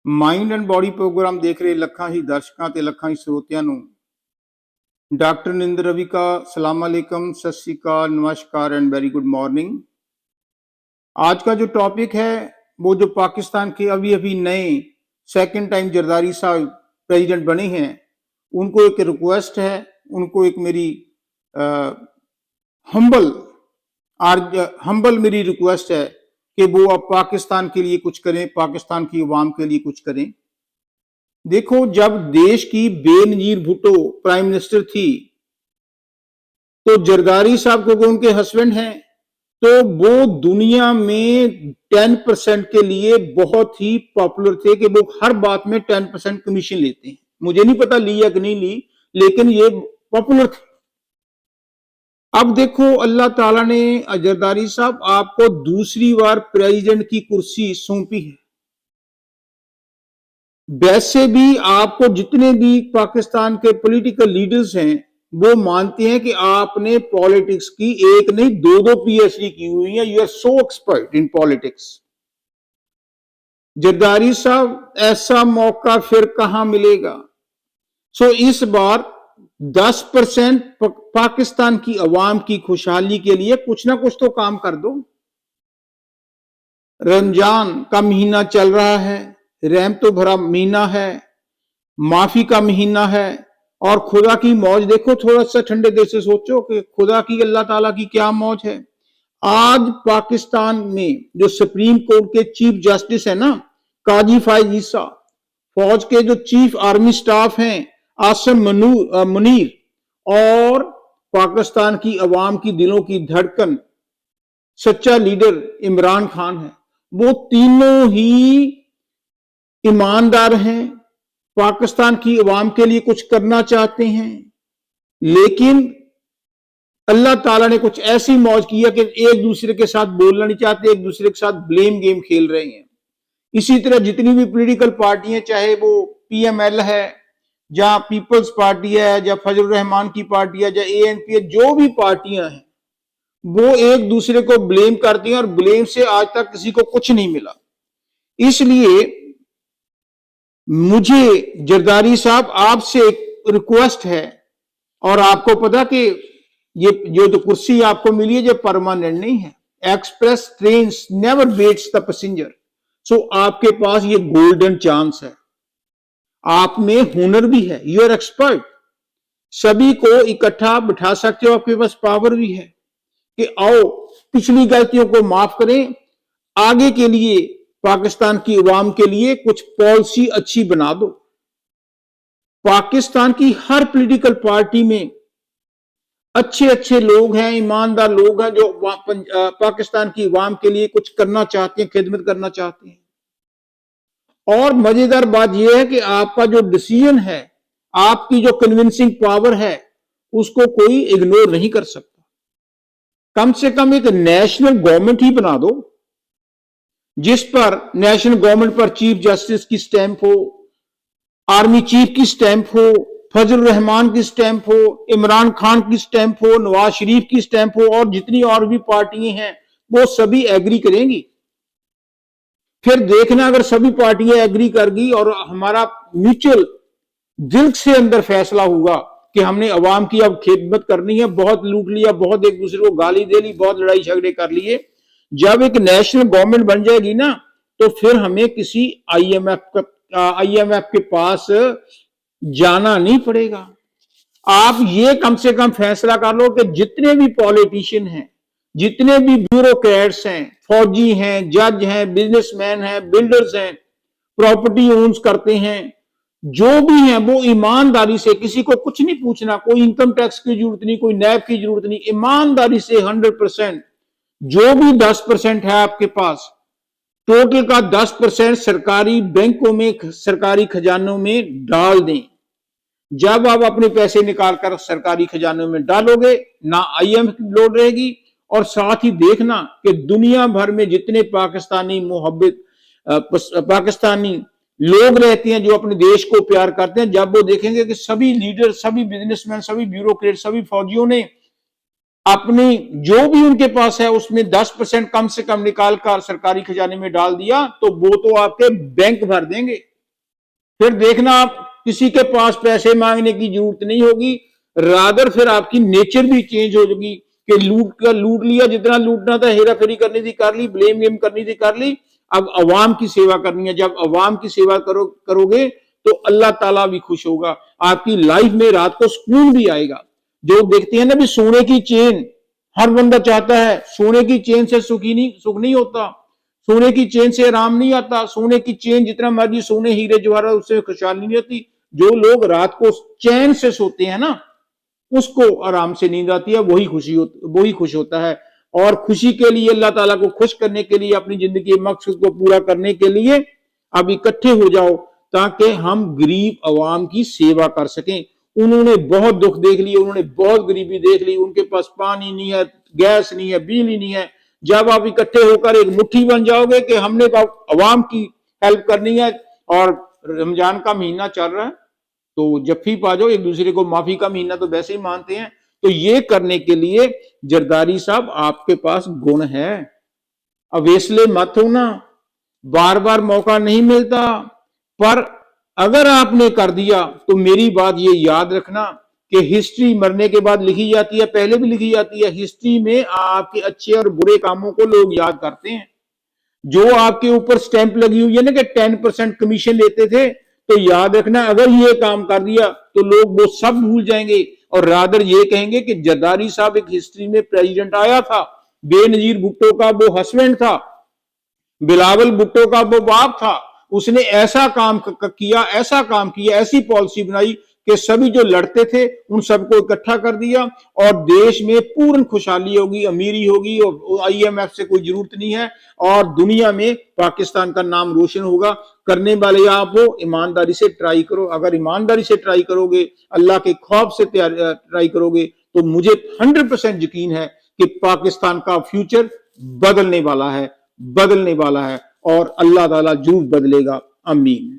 Mind and body programme ਦੇਖ ਰਹੇ ਲੱਖਾਂ ਹੀ ਦਰਸ਼ਕਾਂ ਤੇ ਲੱਖਾਂ ਹੀ ਸਰੋਤਿਆਂ ਨੂੰ डॉक्टर निंदर रवि का सलाम अलैकुम, सत श्री अकाल, नमस्कार एंड वेरी गुड मॉर्निंग। आज का जो टॉपिक है वो जो पाकिस्तान के अभी अभी नए सेकंड टाइम जरदारी साहब प्रेसिडेंट बने हैं, उनको एक रिक्वेस्ट है, उनको एक मेरी हम्बल मेरी रिक्वेस्ट है कि वो अब पाकिस्तान के लिए कुछ करें, पाकिस्तान की अवाम के लिए कुछ करें। देखो, जब देश की बेनजीर भुट्टो प्राइम मिनिस्टर थी तो जरदारी साहब को उनके हस्बैंड हैं, तो वो दुनिया में 10% के लिए बहुत ही पॉपुलर थे कि वो हर बात में 10% कमीशन लेते हैं। मुझे नहीं पता ली या कि नहीं ली, लेकिन ये पॉपुलर थे। अब देखो, अल्लाह ताला ने जरदारी साहब आपको दूसरी बार प्रेसिडेंट की कुर्सी सौंपी है। वैसे भी आपको जितने भी पाकिस्तान के पॉलिटिकल लीडर्स हैं वो मानते हैं कि आपने पॉलिटिक्स की एक नहीं दो पीएचडी की हुई है। You are so expert in politics. Zardari साहब, ऐसा मौका फिर कहां मिलेगा? सो इस बार 10% पाकिस्तान की अवाम की खुशहाली के लिए कुछ ना कुछ तो काम कर दो। रमजान का महीना चल रहा है, रहम तो भरा महीना है, माफी का महीना है, और खुदा की मौज देखो। थोड़ा सा ठंडे दिल से सोचो कि खुदा की, अल्लाह ताला की क्या मौज है। आज पाकिस्तान में जो सुप्रीम कोर्ट के चीफ जस्टिस है ना, काजी फायज ईसा, फौज के जो चीफ आर्मी स्टाफ हैं आसिम मुनीर, और पाकिस्तान की अवाम की दिलों की धड़कन सच्चा लीडर इमरान खान है, वो तीनों ही ईमानदार हैं, पाकिस्तान की अवाम के लिए कुछ करना चाहते हैं। लेकिन अल्लाह ताला ने कुछ ऐसी मौज किया कि एक दूसरे के साथ बोलना नहीं चाहते, एक दूसरे के साथ ब्लेम गेम खेल रहे हैं। इसी तरह जितनी भी पॉलिटिकल पार्टियां, चाहे वो पीएमएल है, या पीपल्स पार्टी है, या फजल रहमान की पार्टी है, या एएनपी है, जो भी पार्टियां हैं वो एक दूसरे को ब्लेम करती हैं, और ब्लेम से आज तक किसी को कुछ नहीं मिला। इसलिए मुझे जरदारी साहब आपसे एक रिक्वेस्ट है, और आपको पता कि ये जो कुर्सी आपको मिली है ये परमानेंट नहीं है। Express train never waits the passenger. So आपके पास ये गोल्डन चांस है, आप में हुनर भी है, यू आर एक्सपर्ट, सभी को इकट्ठा बिठा सकते हो, आपके पास पावर भी है कि आओ पिछली गलतियों को माफ करें, आगे के लिए पाकिस्तान की अवाम के लिए कुछ पॉलिसी अच्छी बना दो। पाकिस्तान की हर पॉलिटिकल पार्टी में अच्छे अच्छे लोग हैं, ईमानदार लोग हैं, जो पाकिस्तान की अवाम के लिए कुछ करना चाहते हैं, खिदमत करना चाहते हैं। और मजेदार बात यह है कि आपका जो डिसीजन है, आपकी जो कन्विंसिंग पावर है, उसको कोई इग्नोर नहीं कर सकता। कम से कम एक नेशनल गवर्नमेंट ही बना दो, जिस पर नेशनल गवर्नमेंट पर चीफ जस्टिस की स्टैंप हो, आर्मी चीफ की स्टैंप हो, फजल रहमान की स्टैंप हो, इमरान खान की स्टैंप हो, नवाज शरीफ की स्टैंप हो, और जितनी और भी पार्टियां हैं वो सभी एग्री करेंगी। फिर देखना, अगर सभी पार्टियां एग्री करगी और हमारा म्यूचुअल दिल से अंदर फैसला हुआ कि हमने अवाम की अब खिदमत करनी है, बहुत लूट लिया, बहुत एक दूसरे को गाली दे ली, बहुत लड़ाई झगड़े कर लिए, जब एक नेशनल गवर्नमेंट बन जाएगी ना, तो फिर हमें किसी आईएमएफ के पास जाना नहीं पड़ेगा। आप ये कम से कम फैसला कर लो कि जितने भी पॉलिटिशियन हैं, जितने भी ब्यूरोक्रेट्स हैं, फौजी हैं, जज हैं, बिजनेसमैन हैं, बिल्डर्स हैं, प्रॉपर्टी ओन्स करते हैं, जो भी हैं, वो ईमानदारी से, किसी को कुछ नहीं पूछना, कोई इनकम टैक्स की जरूरत नहीं, कोई नैब की जरूरत नहीं, ईमानदारी से 100% जो भी 10% है आपके पास, टोटल का 10% सरकारी बैंकों में, सरकारी खजानों में डाल दें। जब आप अपने पैसे निकालकर सरकारी खजानों में डालोगे, ना आईएमएफ की लोड रहेगी, और साथ ही देखना कि दुनिया भर में जितने पाकिस्तानी लोग रहते हैं, जो अपने देश को प्यार करते हैं, जब वो देखेंगे कि सभी लीडर, सभी बिजनेसमैन, सभी ब्यूरोक्रेट, सभी फौजियों ने अपनी जो भी उनके पास है उसमें 10% कम से कम निकालकर सरकारी खजाने में डाल दिया, तो वो तो आपके बैंक भर देंगे। फिर देखना आप किसी के पास पैसे मांगने की जरूरत नहीं होगी, रादर फिर आपकी नेचर भी चेंज हो जाएगी कि लूट लिया, जितना लूटना था, हेरा फेरी करनी थी कर ली, ब्लेम गेम करनी थी कर ली, अब अवाम की सेवा करनी है। जब अवाम की सेवा करोगे तो अल्लाह ताला भी खुश होगा, आपकी लाइफ में रात को सुकून भी आएगा। जो देखते हैं ना भी सोने की चेन, हर बंदा चाहता है, सोने की चेन से सुख नहीं होता, सोने की चेन से आराम नहीं आता, सोने की चेन जितना मर्जी सोने हीरे जवाहरात उससे खुशहाली नहीं होती। जो लोग रात को चैन से सोते हैं ना, उसको आराम से नींद आती है, वही खुश होता है। और खुशी के लिए, अल्लाह ताला को खुश करने के लिए, अपनी जिंदगी के मकसद को पूरा करने के लिए अब इकट्ठे हो जाओ ताकि हम गरीब अवाम की सेवा कर सकें। उन्होंने बहुत दुख देख लिए, उन्होंने बहुत गरीबी देख ली, उनके पास पानी नहीं है, गैस नहीं है, बिजली नहीं है। जब आप इकट्ठे होकर एक मुट्ठी बन जाओगे कि हमने अवाम की हेल्प करनी है, और रमजान का महीना चल रहा है तो जफ्फी पा जाओ एक दूसरे को, माफी का महीना तो वैसे ही मानते हैं, तो ये करने के लिए जरदारी साहब आपके पास गुण है। अवेसले मत होना, बार बार मौका नहीं मिलता, पर अगर आपने कर दिया तो मेरी बात ये याद रखना कि हिस्ट्री मरने के बाद लिखी जाती है, पहले भी लिखी जाती है। हिस्ट्री में आपके अच्छे और बुरे कामों को लोग याद करते हैं। जो आपके ऊपर स्टैंप लगी हुई है ना कि 10% कमीशन लेते थे, तो याद रखना अगर ये काम कर दिया तो लोग वो सब भूल जाएंगे, और रादर ये कहेंगे कि जरदारी साहब एक हिस्ट्री में प्रेसिडेंट आया था, बेनजीर भुट्टो का वो हस्बैंड था, बिलावल भुट्टो का वो बाप था, उसने ऐसा काम किया, ऐसा काम किया, ऐसी पॉलिसी बनाई कि सभी जो लड़ते थे उन सबको इकट्ठा कर दिया, और देश में पूर्ण खुशहाली होगी, अमीरी होगी, और IMF से कोई जरूरत नहीं है, और दुनिया में पाकिस्तान का नाम रोशन होगा। करने वाले आप हो, ईमानदारी से ट्राई करो। अगर ईमानदारी से ट्राई करोगे, अल्लाह के खौफ से ट्राई करोगे, तो मुझे 100% यकीन है कि पाकिस्तान का फ्यूचर बदलने वाला है, और अल्लाह ताला जरूर बदलेगा। आमीन।